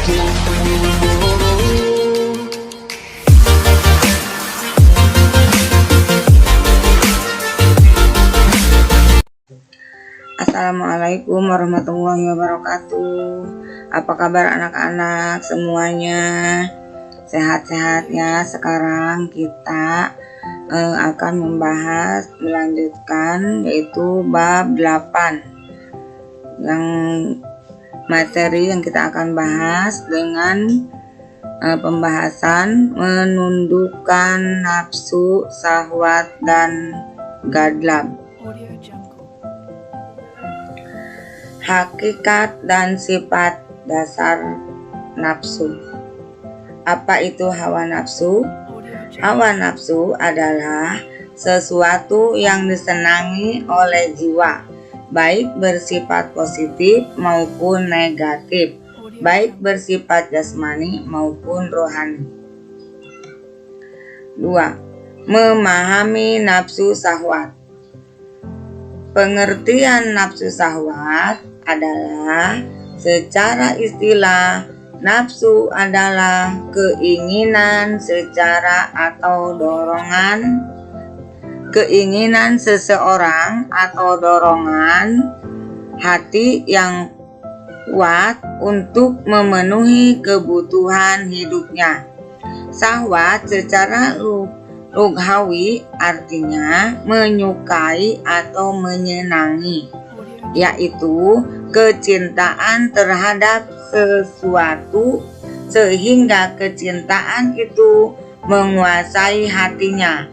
Assalamualaikum warahmatullahi wabarakatuh. Apa kabar anak-anak semuanya? Sehat-sehat ya. Sekarang kita akan melanjutkan yaitu bab 8. Yang materi yang kita akan bahas dengan pembahasan menundukkan nafsu, syahwat dan gadlab. Hakikat dan sifat dasar nafsu. Apa itu hawa nafsu? Hawa nafsu adalah sesuatu yang disenangi oleh jiwa, baik bersifat positif maupun negatif, baik bersifat jasmani maupun rohani. 2. Memahami nafsu syahwat. Pengertian nafsu syahwat adalah secara istilah, nafsu adalah keinginan secara atau dorongan, keinginan seseorang atau dorongan hati yang kuat untuk memenuhi kebutuhan hidupnya. Syahwat secara lughawi artinya menyukai atau menyenangi, yaitu kecintaan terhadap sesuatu sehingga kecintaan itu menguasai hatinya.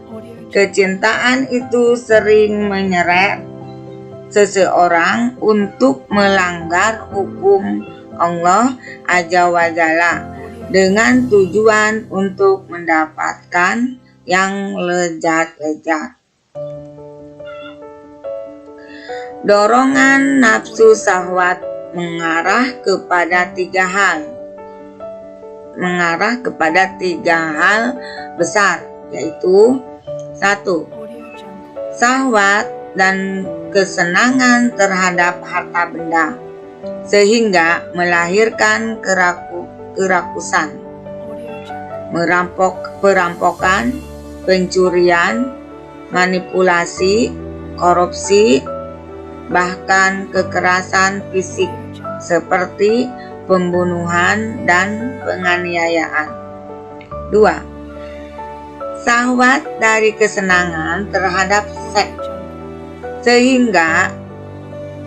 Kecintaan itu sering menyeret seseorang untuk melanggar hukum Allah Azza wa Jalla dengan tujuan untuk mendapatkan yang lezat-lezat. Dorongan nafsu syahwat mengarah kepada tiga hal besar, yaitu 1. Syahwat dan kesenangan terhadap harta benda sehingga melahirkan kerakusan, perampokan, pencurian, manipulasi, korupsi, bahkan kekerasan fisik seperti pembunuhan dan penganiayaan. 2. Syahwat dari kesenangan terhadap seks sehingga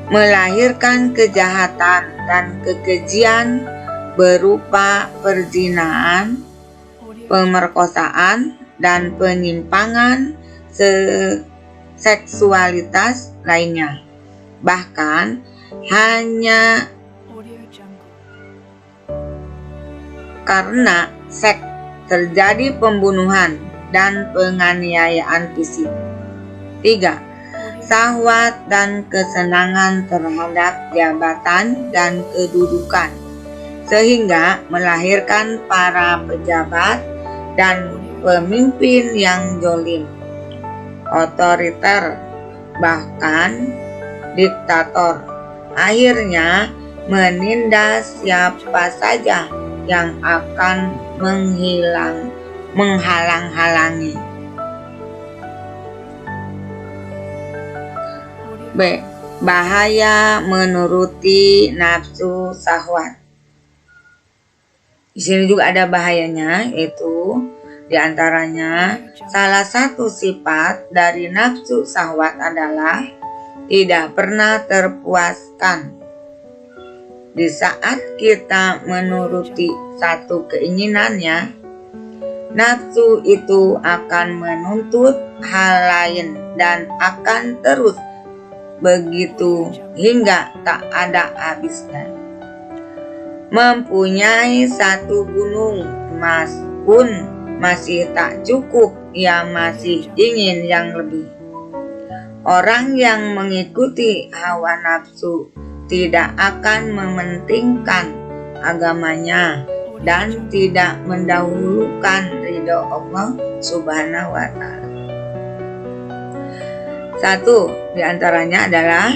melahirkan kejahatan dan kekejian berupa perzinahan, pemerkosaan, dan penyimpangan seksualitas lainnya. Bahkan hanya karena seks terjadi pembunuhan dan penganiayaan fisik. 3. Syahwat dan kesenangan terhadap jabatan dan kedudukan sehingga melahirkan para pejabat dan pemimpin yang zalim, otoriter, bahkan diktator, akhirnya menindas siapa saja yang akan menghalang-halangi. B. Bahaya menuruti nafsu syahwat. Di sini juga ada bahayanya, yaitu diantaranya salah satu sifat dari nafsu syahwat adalah tidak pernah terpuaskan. Di saat kita menuruti satu keinginannya, nafsu itu akan menuntut hal lain dan akan terus begitu hingga tak ada habisnya. Mempunyai satu gunung emas pun masih tak cukup, ia masih ingin yang lebih. Orang yang mengikuti hawa nafsu tidak akan mementingkan agamanya dan tidak mendahulukan ridho Allah Subhanahu wa Ta'ala. Satu diantaranya adalah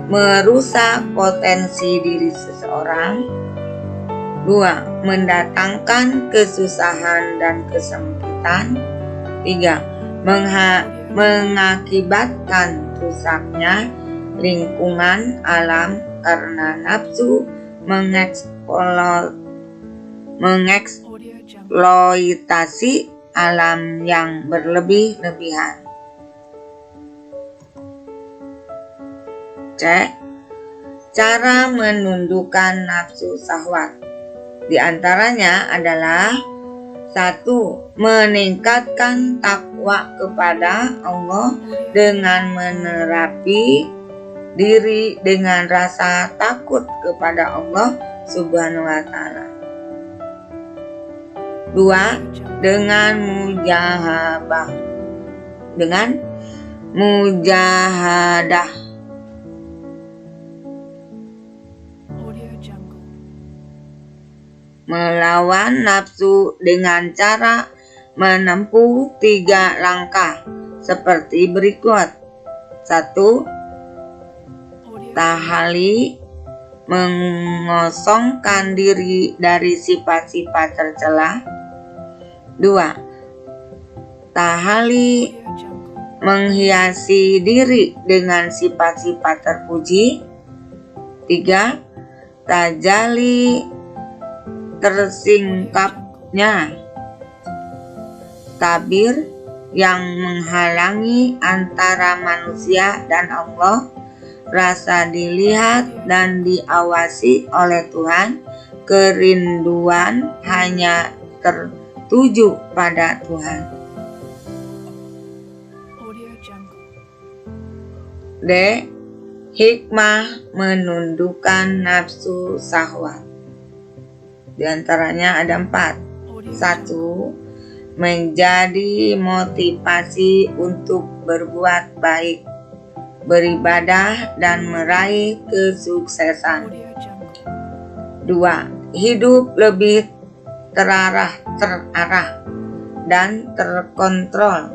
merusak potensi diri seseorang. 2. Mendatangkan kesusahan dan kesempitan. 3. Mengakibatkan rusaknya lingkungan alam karena nafsu mengeksploitasi alam yang berlebih-lebihan. C. Cara menundukkan nafsu syahwat. Di antaranya adalah 1. Meningkatkan takwa kepada Allah dengan menerapi diri dengan rasa takut kepada Allah Subhanahu wa Ta'ala. 2. Dengan mujahadah melawan nafsu dengan cara menempuh 3 langkah seperti berikut. 1. Tahali, mengosongkan diri dari sifat-sifat tercela. 2. Tahali, menghiasi diri dengan sifat-sifat terpuji. 3. Tajali, tersingkapnya tabir yang menghalangi antara manusia dan Allah, rasa dilihat dan diawasi oleh Tuhan, kerinduan hanya tertuju pada Tuhan. D. Hikmah menundukkan nafsu syahwat. Di antaranya ada 4. 1. Menjadi motivasi untuk berbuat baik, beribadah dan meraih kesuksesan. 2. Hidup lebih terarah dan terkontrol,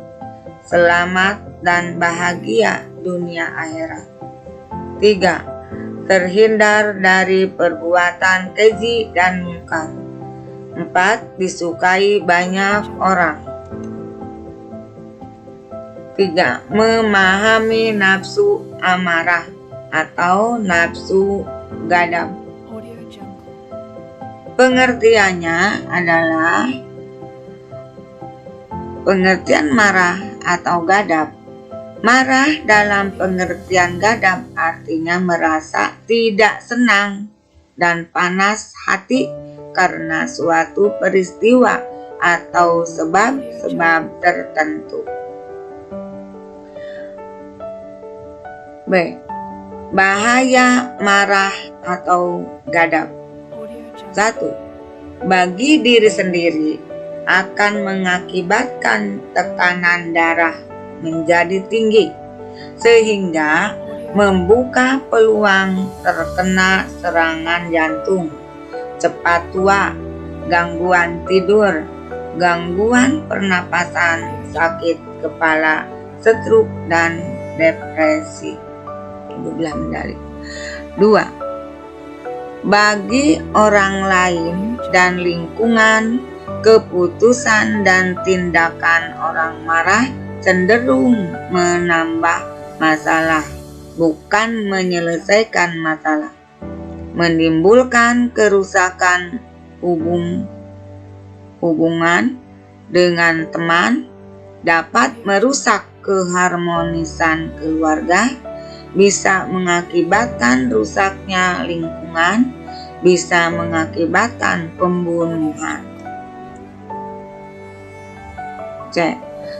selamat dan bahagia dunia akhirat. 3. Terhindar dari perbuatan keji dan munkar. 4. Disukai banyak orang. 3. Memahami nafsu amarah atau nafsu ghadab. Pengertiannya adalah pengertian marah atau ghadab. Marah dalam pengertian ghadab artinya merasa tidak senang dan panas hati karena suatu peristiwa atau sebab-sebab tertentu. B. Bahaya marah atau ghadab. 1. Bagi diri sendiri akan mengakibatkan tekanan darah menjadi tinggi sehingga membuka peluang terkena serangan jantung, cepat tua, gangguan tidur, gangguan pernapasan, sakit kepala, stroke dan depresi. 2. Bagi orang lain dan lingkungan, keputusan dan tindakan orang marah cenderung menambah masalah, bukan menyelesaikan masalah. Menimbulkan kerusakan hubungan dengan teman, dapat merusak keharmonisan keluarga, bisa mengakibatkan rusaknya lingkungan, bisa mengakibatkan pembunuhan. C.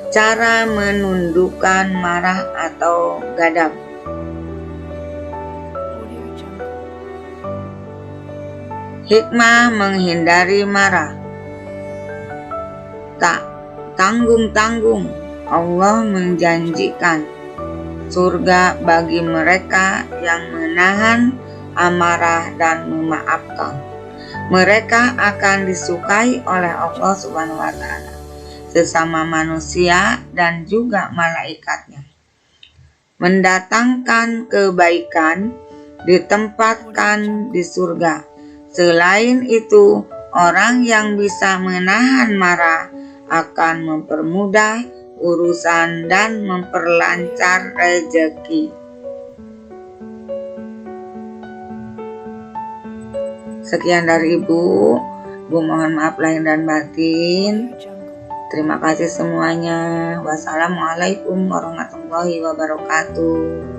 Cara menundukkan marah atau ghadab. Hikmah menghindari marah. Tak tanggung-tanggung, Allah menjanjikan surga bagi mereka yang menahan amarah dan memaafkan. Mereka akan disukai oleh Allah Subhanahu wa Ta'ala, sesama manusia dan juga malaikatnya. Mendatangkan kebaikan, ditempatkan di surga Selain itu, orang yang bisa menahan marah akan mempermudah urusan dan memperlancar rezeki. Sekian dari Ibu. Ibu mohon maaf lahir dan batin. Terima kasih semuanya. Wassalamualaikum warahmatullahi wabarakatuh.